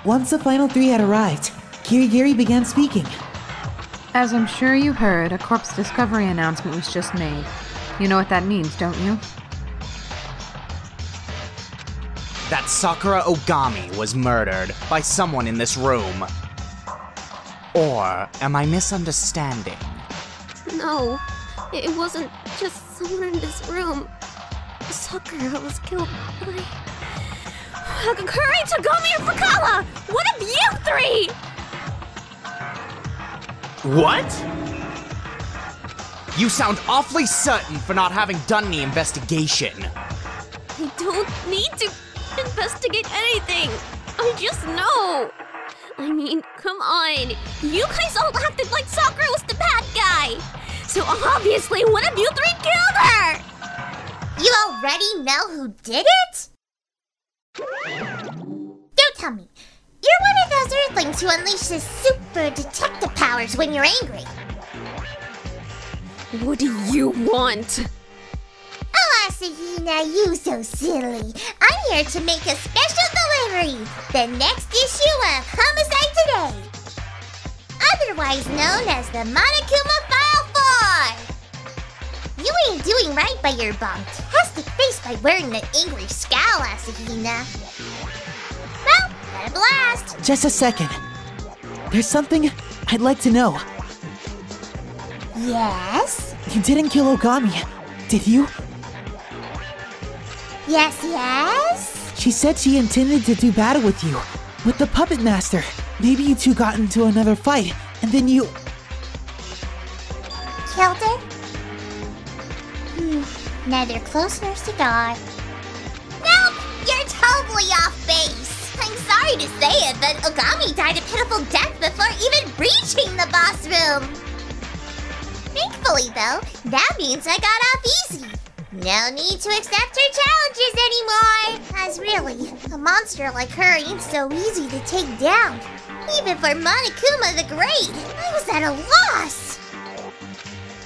Once the final three had arrived, Kirigiri began speaking. As I'm sure you heard, a corpse discovery announcement was just made. You know what that means, don't you? That Sakura Oogami was murdered by someone in this room. Or am I misunderstanding? No, it wasn't just someone in this room. Sakura was killed by Hagakure, Togami, and Fukawa! What of you three? What? You sound awfully certain for not having done any investigation. I don't need to investigate anything. I just know. I mean, come on. You guys all acted like Sakura was the bad guy. So obviously one of you three killed her! You already know who did it? Don't tell me. You're one of those Earthlings who unleashes super detective powers when you're angry. What do you want? Oh, Asahina, you so silly. I'm here to make a special delivery. The next issue of Homicide Today. Otherwise known as the Monokuma File 4. You ain't doing right by your bombastic face by wearing the angry scowl, Asahina. Well, got a blast. Just a second. There's something I'd like to know. Yes? You didn't kill Oogami, did you? Yes? She said she intended to do battle with you, with the Puppet Master. Maybe you two got into another fight, and then you... Killed her? Neither close nor cigar. Nope! You're totally off base! I'm sorry to say it, but Oogami died a pitiful death before even reaching the boss room! Thankfully, though, that means I got off easy. No need to accept her challenges anymore! As really, a monster like her ain't so easy to take down. Even for Monokuma the Great, I was at a loss!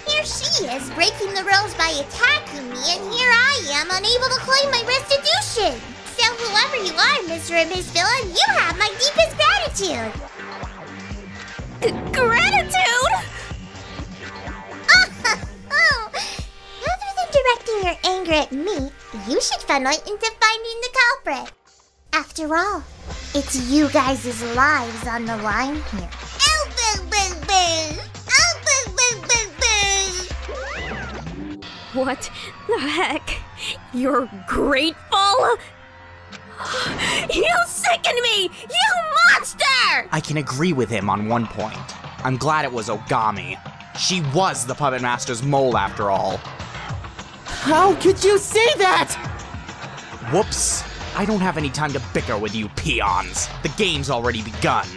Here she is, breaking the rules by attacking me, and here I am, unable to claim my restitution! So whoever you are, Mr. and Miss Villain, you have my deepest gratitude! Gratitude?! Rather than directing your anger at me, you should funnel it into finding the culprit. After all, it's you guys' lives on the line here. Oh, boo, boo, boo! Oh, boo, boo, boo, boo! What the heck? You're grateful? You sicken me! You monster! I can agree with him on one point. I'm glad it was Oogami. She was the Puppet Master's mole after all. How could you say that?! Whoops. I don't have any time to bicker with you peons. The game's already begun.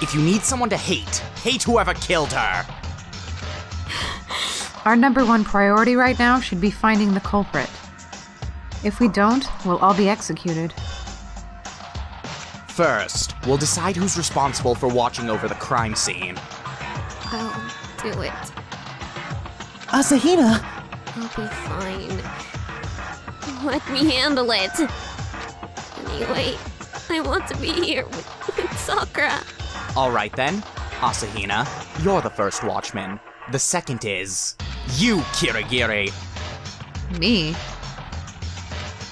If you need someone to hate, hate whoever killed her. Our #1 priority right now should be finding the culprit. If we don't, we'll all be executed. First, we'll decide who's responsible for watching over the crime scene. I'll do it. Asahina! I'll be fine. Let me handle it. Anyway, I want to be here with Sakura. Alright then, Asahina, you're the first watchman. The second is... you, Kirigiri. Me?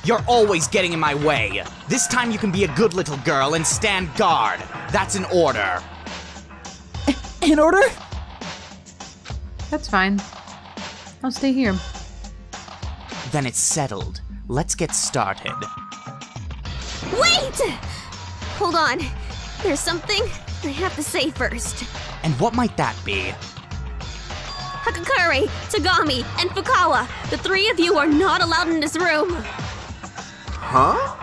You're always getting in my way. This time you can be a good little girl and stand guard. That's an order. In order? That's fine. I'll stay here. Then it's settled. Let's get started. Wait! Hold on. There's something I have to say first. And what might that be? Hagakure, Togami, and Fukawa, the three of you are not allowed in this room. Huh?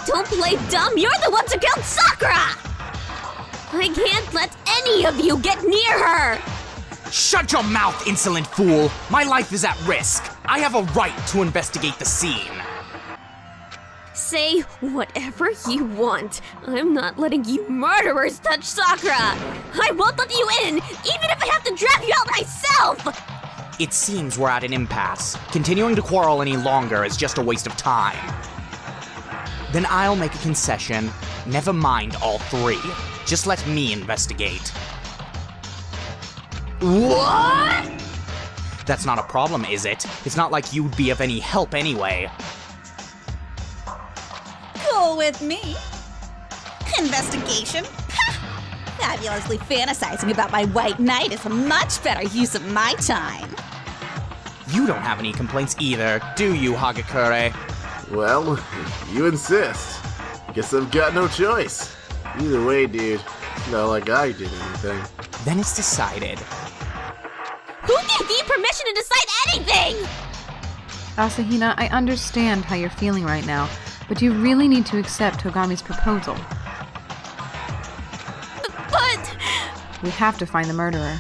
Don't play dumb, you're the ones who killed Sakura! I can't let any of you get near her! Shut your mouth, insolent fool! My life is at risk. I have a right to investigate the scene. Say whatever you want. I'm not letting you murderers touch Sakura! I won't let you in, even if I have to drag you out myself! It seems we're at an impasse. Continuing to quarrel any longer is just a waste of time. Then I'll make a concession. Never mind all three. Just let me investigate. What? That's not a problem, is it? It's not like you'd be of any help anyway. Cool with me. Investigation? Ha! Fabulously fantasizing about my white knight is a much better use of my time. You don't have any complaints either, do you, Hagakure? Well, if you insist. Guess I've got no choice. Either way, dude, it's not like I did anything. Then it's decided. Who gave you permission to decide anything? Asahina, I understand how you're feeling right now, but you really need to accept Togami's proposal. But... We have to find the murderer.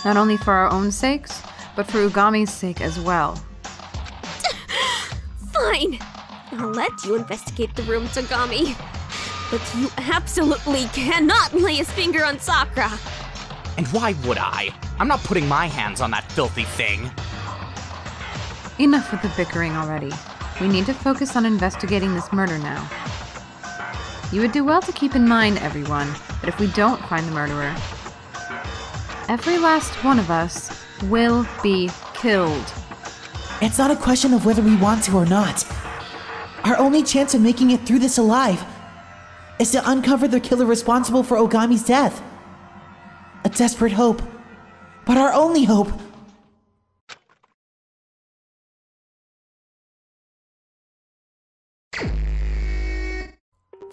Not only for our own sakes, but for Oogami's sake as well. Fine. I'll let you investigate the room, Togami. But you absolutely cannot lay his finger on Sakura. And why would I? I'm not putting my hands on that filthy thing. Enough with the bickering already. We need to focus on investigating this murder now. You would do well to keep in mind, everyone, that if we don't find the murderer, every last one of us will be killed. It's not a question of whether we want to or not. Our only chance of making it through this alive is to uncover the killer responsible for Oogami's death. A desperate hope, but our only hope.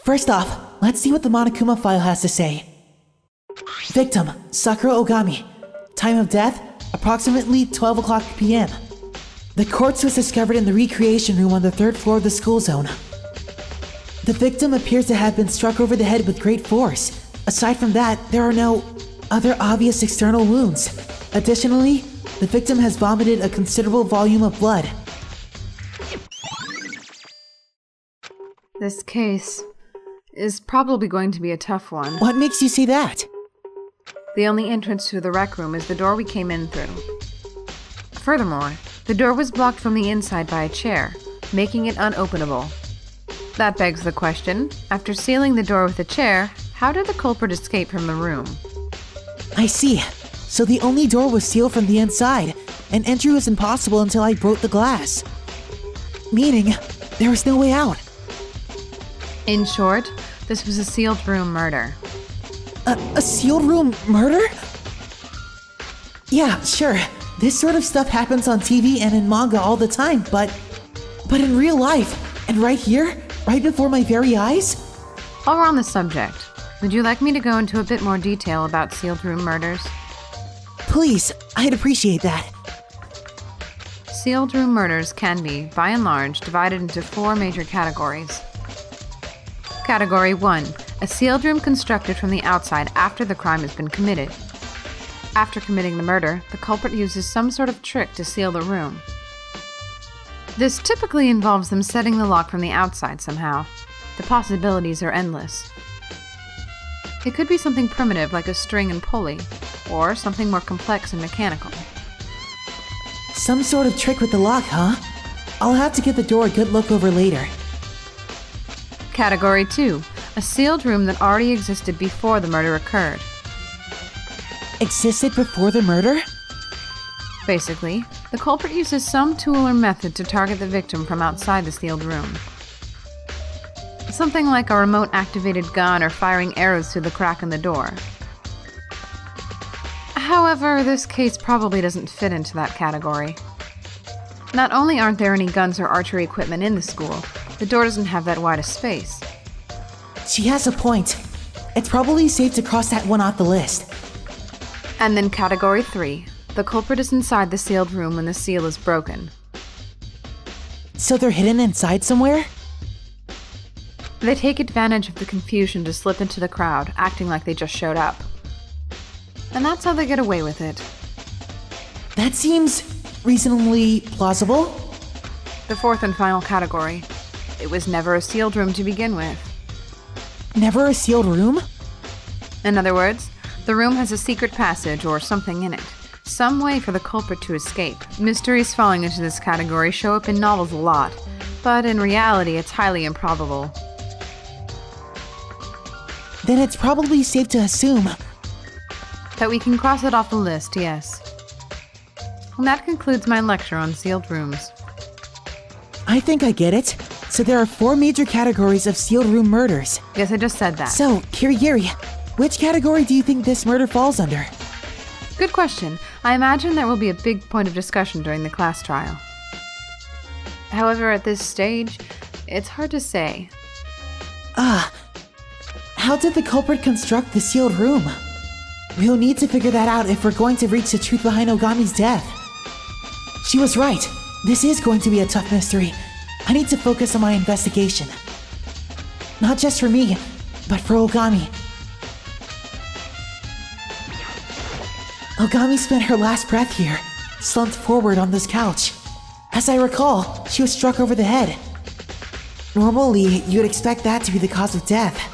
First off, let's see what the Monokuma file has to say. Victim, Sakura Oogami. Time of death, approximately 12 o'clock p.m. The corpse was discovered in the recreation room on the 3rd floor of the school zone. The victim appears to have been struck over the head with great force. Aside from that, there are no other obvious external wounds. Additionally, the victim has vomited a considerable volume of blood. This case is probably going to be a tough one. What makes you say that? The only entrance to the rec room is the door we came in through. Furthermore, the door was blocked from the inside by a chair, making it unopenable. That begs the question, after sealing the door with a chair, how did the culprit escape from the room? I see. So the only door was sealed from the inside, and entry was impossible until I broke the glass. Meaning, there was no way out. In short, this was a sealed room murder. A sealed room murder? Yeah, sure. This sort of stuff happens on TV and in manga all the time, but in real life, and right here, right before my very eyes? While we're on the subject, would you like me to go into a bit more detail about sealed room murders? Please, I'd appreciate that. Sealed room murders can be, by and large, divided into 4 major categories. Category 1. A sealed room constructed from the outside after the crime has been committed. After committing the murder, the culprit uses some sort of trick to seal the room. This typically involves them setting the lock from the outside somehow. The possibilities are endless. It could be something primitive like a string and pulley, or something more complex and mechanical. Some sort of trick with the lock, huh? I'll have to give the door a good look over later. Category 2. A sealed room that already existed before the murder occurred. Existed before the murder? Basically, the culprit uses some tool or method to target the victim from outside the sealed room. Something like a remote-activated gun or firing arrows through the crack in the door. However, this case probably doesn't fit into that category. Not only aren't there any guns or archery equipment in the school, the door doesn't have that wide a space. She has a point. It's probably safe to cross that one off the list. And then Category 3. The culprit is inside the sealed room when the seal is broken. So they're hidden inside somewhere? They take advantage of the confusion to slip into the crowd, acting like they just showed up. And that's how they get away with it. That seems reasonably plausible. The 4th and final category. It was never a sealed room to begin with. Never a sealed room? In other words, the room has a secret passage or something in it. Some way for the culprit to escape. Mysteries falling into this category show up in novels a lot, but in reality it's highly improbable. then it's probably safe to assume that we can cross it off the list, yes. And that concludes my lecture on sealed rooms. I think I get it. So there are 4 major categories of sealed room murders. Yes, I just said that. So, Kirigiri, which category do you think this murder falls under? Good question. I imagine there will be a big point of discussion during the class trial. However, at this stage, it's hard to say. How did the culprit construct the sealed room? We'll need to figure that out if we're going to reach the truth behind Oogami's death. She was right. This is going to be a tough mystery. I need to focus on my investigation. Not just for me, but for Oogami. Oogami spent her last breath here, slumped forward on this couch. As I recall, she was struck over the head. Normally, you'd expect that to be the cause of death.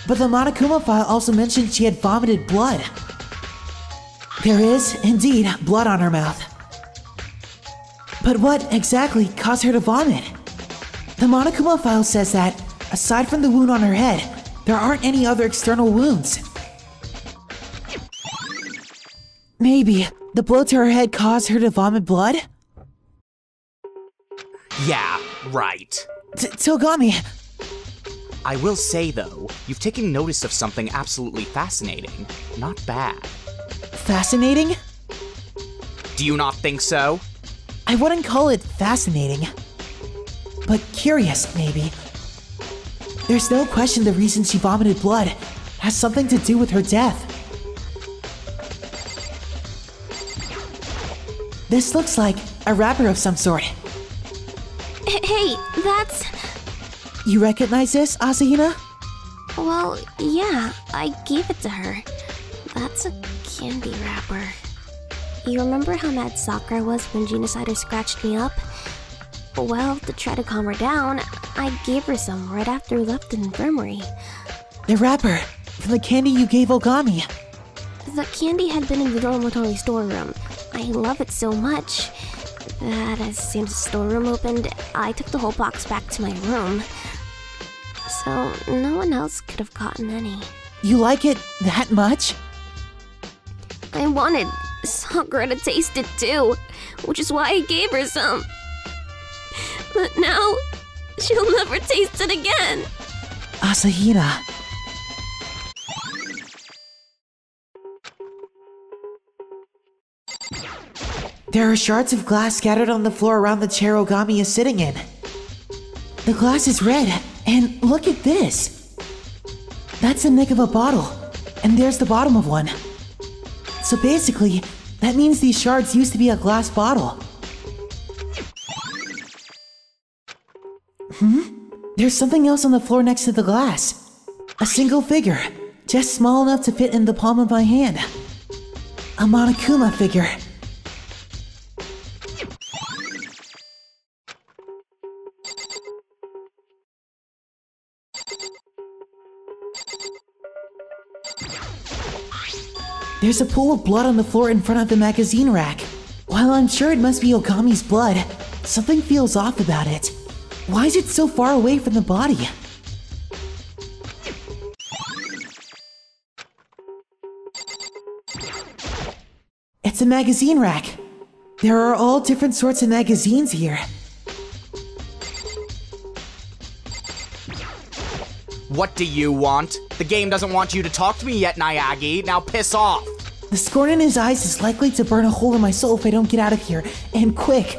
But the Monokuma file also mentioned she had vomited blood. There is, indeed, blood on her mouth. But what exactly caused her to vomit? The Monokuma file says that, aside from the wound on her head, there aren't any other external wounds. Maybe the blow to her head caused her to vomit blood? Yeah, right. Togami! I will say, though, you've taken notice of something absolutely fascinating. Not bad. Fascinating? Do you not think so? I wouldn't call it fascinating, but curious, maybe. There's no question the reason she vomited blood has something to do with her death. This looks like a wrapper of some sort. Hey, that's... You recognize this, Asahina? Well, yeah, I gave it to her. That's a candy wrapper. You remember how mad Sakura was when Genocider scratched me up? Well, to try to calm her down, I gave her some right after we left the infirmary. The wrapper from the candy you gave Oogami. The candy had been in the dormitory storeroom. I love it so much that as soon as the storeroom opened, I took the whole box back to my room. So no one else could have gotten any. You like it that much? I wanted Sakura to taste it too, which is why I gave her some. But now, she'll never taste it again. Asahina. There are shards of glass scattered on the floor around the chair Oogami is sitting in. The glass is red, and look at this. That's the neck of a bottle, and there's the bottom of one. So basically, that means these shards used to be a glass bottle. There's something else on the floor next to the glass. A single figure, just small enough to fit in the palm of my hand. A Monokuma figure. There's a pool of blood on the floor in front of the magazine rack. While I'm sure it must be Ogami's blood, something feels off about it. Why is it so far away from the body? It's a magazine rack. There are all different sorts of magazines here. What do you want? The game doesn't want you to talk to me yet, Naegi. Now piss off. The scorn in his eyes is likely to burn a hole in my soul if I don't get out of here, and quick.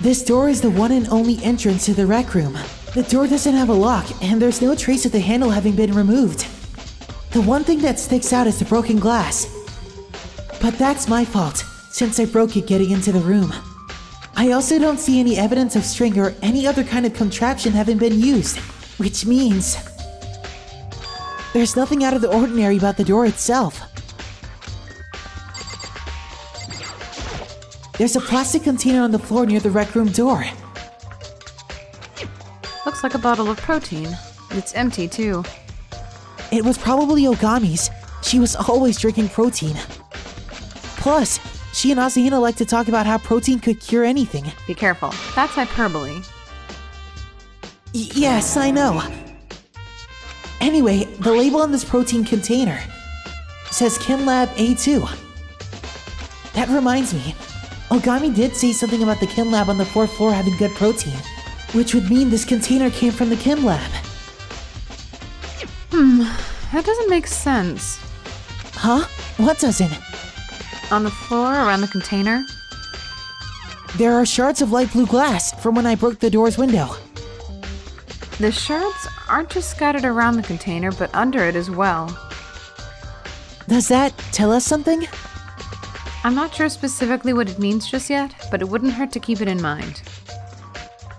This door is the one and only entrance to the rec room. The door doesn't have a lock, and there's no trace of the handle having been removed. The one thing that sticks out is the broken glass. But that's my fault, since I broke it getting into the room. I also don't see any evidence of string or any other kind of contraption having been used, which means there's nothing out of the ordinary about the door itself. There's a plastic container on the floor near the rec room door. Looks like a bottle of protein. It's empty, too. It was probably Oogami's. She was always drinking protein. Plus, she and Asahina like to talk about how protein could cure anything. Be careful. That's hyperbole. Yes, I know. Anyway, the label on this protein container says Chem Lab A2. That reminds me, Oogami did say something about the Chem Lab on the 4th floor having good protein, which would mean this container came from the Chem Lab. That doesn't make sense. Huh? What doesn't? On the floor around the container? There are shards of light blue glass from when I broke the door's window. The shards aren't just scattered around the container, but under it as well. Does that tell us something? I'm not sure specifically what it means just yet, but it wouldn't hurt to keep it in mind.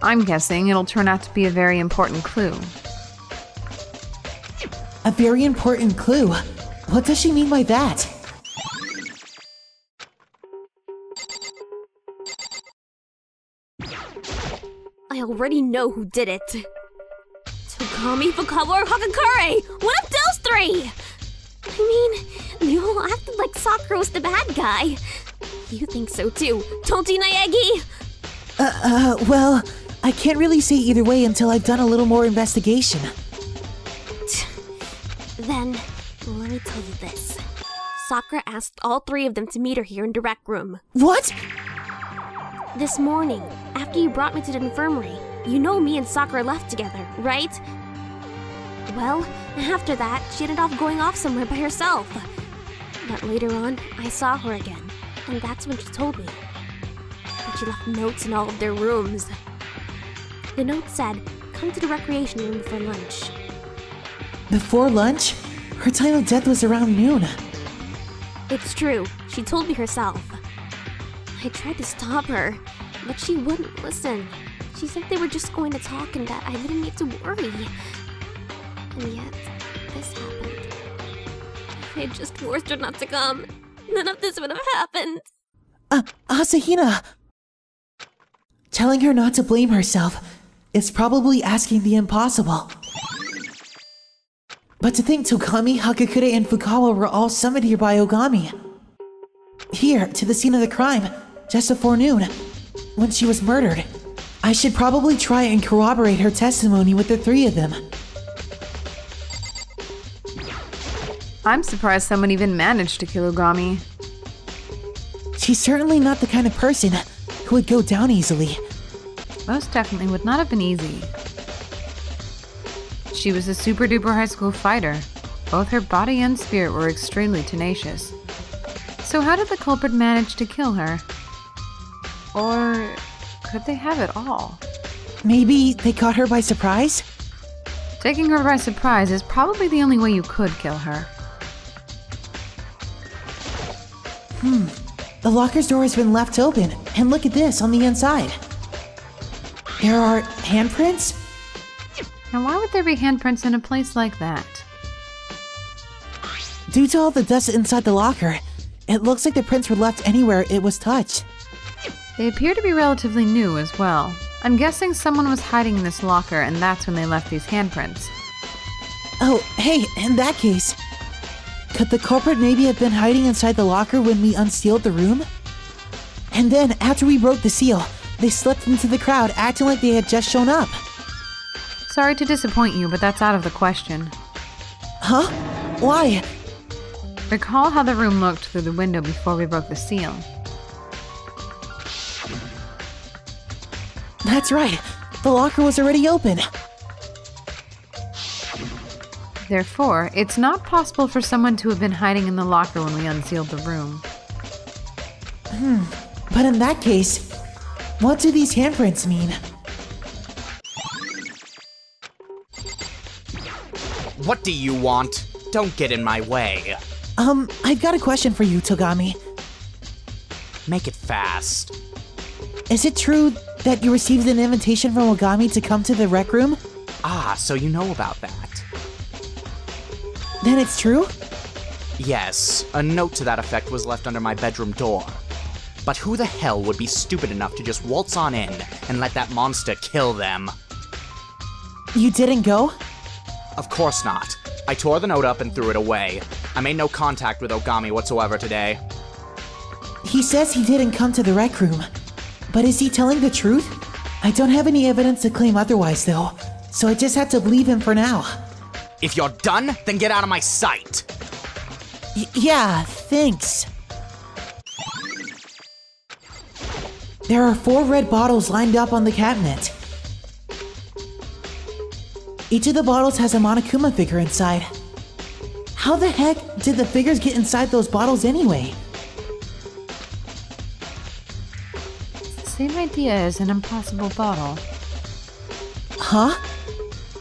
I'm guessing it'll turn out to be a very important clue. A very important clue? What does she mean by that? I already know who did it. Togami, Fukawa, or Hagakure! One of those three! I mean, they all acted like Sakura was the bad guy. You think so too, don't you, Naegi? Well, I can't really say either way until I've done a little more investigation. Then, let me tell you this. Sakura asked all three of them to meet her here in the rec room. What? This morning, after you brought me to the infirmary, you know me and Sakura left together, right? Well, after that, she ended up going off somewhere by herself. But later on, I saw her again, and that's when she told me that she left notes in all of their rooms. The note said, come to the recreation room before lunch. Before lunch? Her time of death was around noon. It's true, she told me herself. I tried to stop her, but she wouldn't listen. She said they were just going to talk and that I didn't need to worry. And yet, this happened. If I had just forced her not to come, none of this would have happened. Asahina! Telling her not to blame herself is probably asking the impossible. But to think Togami, Hagakure, and Fukawa were all summoned here by Oogami. Here, to the scene of the crime, just before noon, when she was murdered. I should probably try and corroborate her testimony with the three of them. I'm surprised someone even managed to kill Oogami. She's certainly not the kind of person who would go down easily. Most definitely would not have been easy. She was a super-duper high school fighter. Both her body and spirit were extremely tenacious. So how did the culprit manage to kill her? Or could they have it all? Maybe they caught her by surprise? Taking her by surprise is probably the only way you could kill her. The locker's door has been left open, and look at this on the inside. There are handprints? Now why would there be handprints in a place like that? Due to all the dust inside the locker, it looks like the prints were left anywhere it was touched. They appear to be relatively new as well. I'm guessing someone was hiding in this locker and that's when they left these handprints. Oh, hey, in that case, could the culprit maybe have been hiding inside the locker when we unsealed the room? And then, after we broke the seal, they slipped into the crowd acting like they had just shown up. Sorry to disappoint you, but that's out of the question. Huh? Why? Recall how the room looked through the window before we broke the seal. That's right. The locker was already open. Therefore, it's not possible for someone to have been hiding in the locker when we unsealed the room. But in that case, what do these handprints mean? What do you want? Don't get in my way. I've got a question for you, Togami. Make it fast. Is it true that you received an invitation from Oogami to come to the rec room? Ah, so you know about that. Then it's true? Yes, a note to that effect was left under my bedroom door. But who the hell would be stupid enough to just waltz on in and let that monster kill them? You didn't go? Of course not. I tore the note up and threw it away. I made no contact with Oogami whatsoever today. He says he didn't come to the rec room. But is he telling the truth? I don't have any evidence to claim otherwise, though, so I just had to believe him for now. If you're done, then get out of my sight. Yeah, thanks. There are 4 red bottles lined up on the cabinet. Each of the bottles has a Monokuma figure inside. How the heck did the figures get inside those bottles anyway? It's the same idea as an impossible bottle. Huh?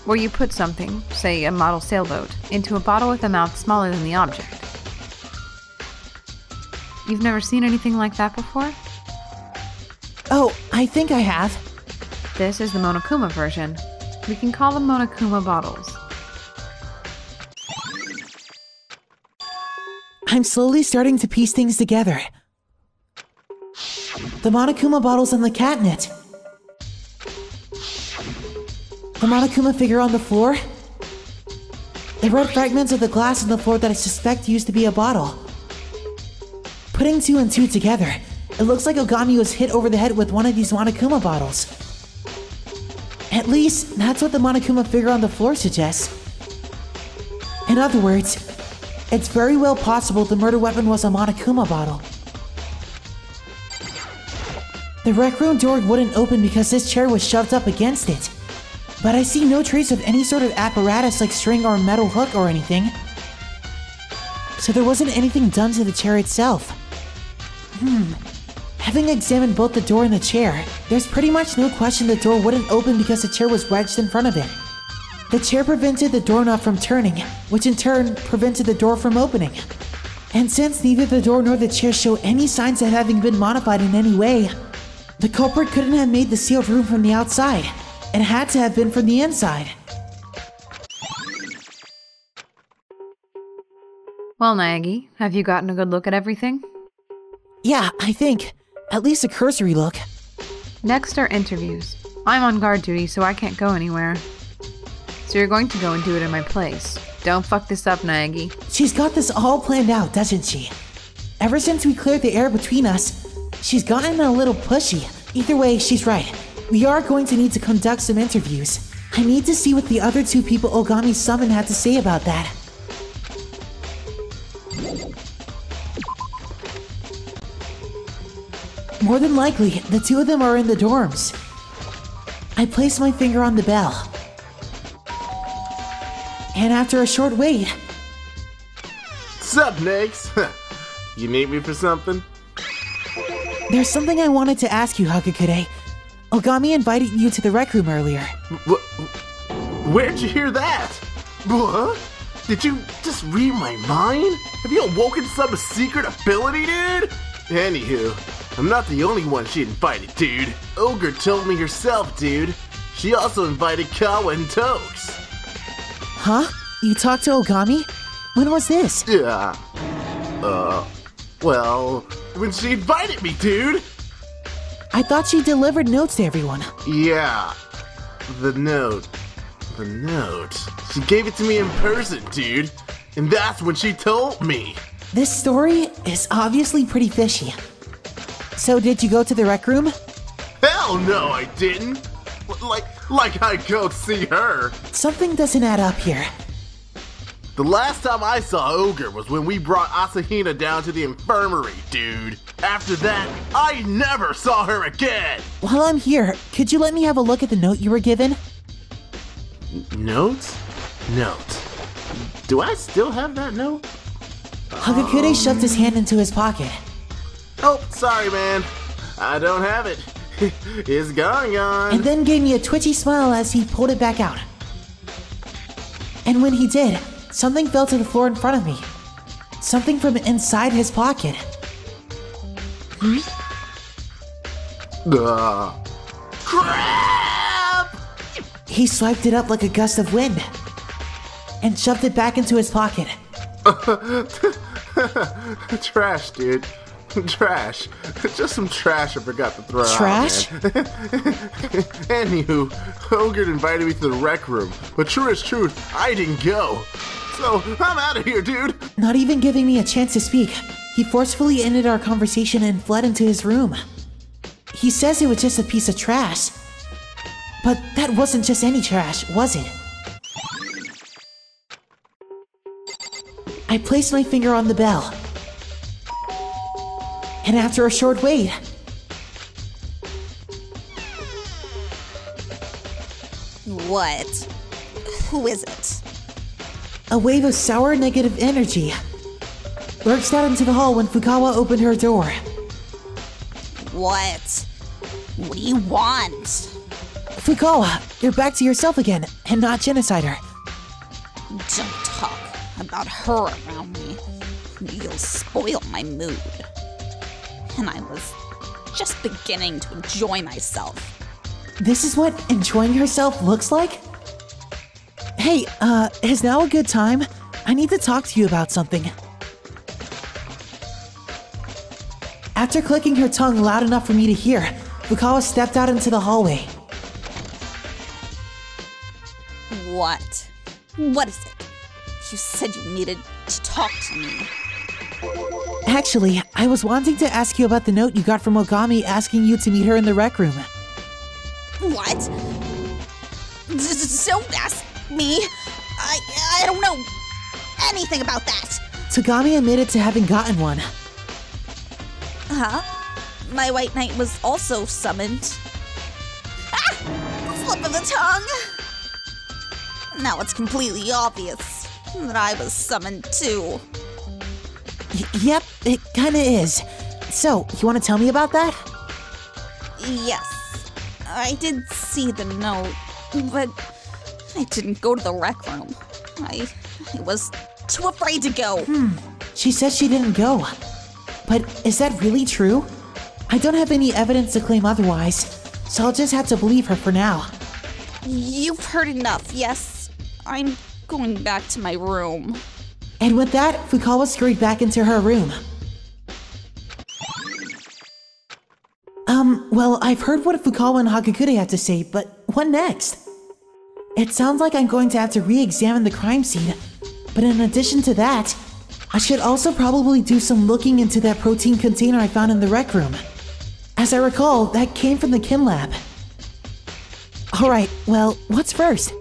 Where you put something, say a model sailboat, into a bottle with a mouth smaller than the object. You've never seen anything like that before? Oh, I think I have. This is the Monokuma version. We can call them Monokuma bottles. I'm slowly starting to piece things together. The Monokuma bottles on the cabinet. The Monokuma figure on the floor. The red fragments of the glass on the floor that I suspect used to be a bottle. Putting 2 and 2 together, it looks like Oogami was hit over the head with one of these Monokuma bottles. At least, that's what the Monokuma figure on the floor suggests. In other words, it's very well possible the murder weapon was a Monokuma bottle. The rec room door wouldn't open because this chair was shoved up against it. But I see no trace of any sort of apparatus like string or metal hook or anything. So there wasn't anything done to the chair itself. Having examined both the door and the chair, there's pretty much no question the door wouldn't open because the chair was wedged in front of it. The chair prevented the doorknob from turning, which in turn prevented the door from opening. And since neither the door nor the chair show any signs of having been modified in any way, the culprit couldn't have made the sealed room from the outside. It had to have been from the inside. Well, Naegi, have you gotten a good look at everything? Yeah, I think. At least a cursory look. Next are interviews. I'm on guard duty, so I can't go anywhere. So you're going to go and do it in my place. Don't fuck this up, Naegi. She's got this all planned out, doesn't she? Ever since we cleared the air between us, she's gotten a little pushy. Either way, she's right. We are going to need to conduct some interviews. I need to see what the other 2 people Oogami summoned had to say about that. More than likely, the 2 of them are in the dorms. I place my finger on the bell. And after a short wait... Sup, Negs? You need me for something? There's something I wanted to ask you, Hagakure. Oogami invited you to the rec room earlier. Where'd you hear that? What? Did you just read my mind? Have you awoken some secret ability, dude? Anywho, I'm not the only one she invited, dude. Ogre told me herself, dude. She also invited Kawa and Tokes. Huh? You talked to Oogami? When was this? Yeah. Well, when she invited me, dude. I thought she delivered notes to everyone. Yeah. The note. She gave it to me in person, dude. And that's when she told me. This story is obviously pretty fishy. So did you go to the rec room? Hell no, I didn't. Like I'd go see her. Something doesn't add up here. The last time I saw Ogre was when we brought Asahina down to the infirmary, dude. After that, I never saw her again. While I'm here, could you let me have a look at the note you were given? Note? Do I still have that note? Hagakure shoved his hand into his pocket. Oh, sorry, man. I don't have it. It's gone. And then gave me a twitchy smile as he pulled it back out. And when he did, something fell to the floor in front of me. Something from inside his pocket. Crap! He swiped it up like a gust of wind and shoved it back into his pocket. Trash, dude. Trash. Just some trash I forgot to throw Trash? out, man. Anywho, Ogre invited me to the rec room, but true is truth, I didn't go. So, I'm out of here, dude. Not even giving me a chance to speak, he forcefully ended our conversation and fled into his room. He says it was just a piece of trash, But that wasn't just any trash, was it? I placed my finger on the bell. And after a short wait... What? Who is it? A wave of sour negative energy lurched out into the hall when Fukawa opened her door. What? What do you want? Fukawa, you're back to yourself again, and not Genocider. Don't talk about her around me. You'll spoil my mood. And I was just beginning to enjoy myself. This is what enjoying herself looks like? Hey, is now a good time? I need to talk to you about something. After clicking her tongue loud enough for me to hear, Fukawa stepped out into the hallway. What? What is it? You said you needed to talk to me. Actually, I was wanting to ask you about the note you got from Oogami asking you to meet her in the rec room. What? Don't ask me. I don't know anything about that. Togami admitted to having gotten one. Huh? My white knight was also summoned. Ah! Slip of the tongue! Now it's completely obvious that I was summoned too. Yep, it kinda is. So, you wanna tell me about that? Yes. I did see the note, but I didn't go to the rec room. I was too afraid to go. She says she didn't go. But is that really true? I don't have any evidence to claim otherwise, so I'll just have to believe her for now. You've heard enough, yes? I'm going back to my room. And with that, Fukawa scurried back into her room. Well, I've heard what Fukawa and Hagakure have to say, but what next? It sounds like I'm going to have to re-examine the crime scene, but in addition to that, I should also probably do some looking into that protein container I found in the rec room. As I recall, that came from the chem lab. Alright, well, what's first?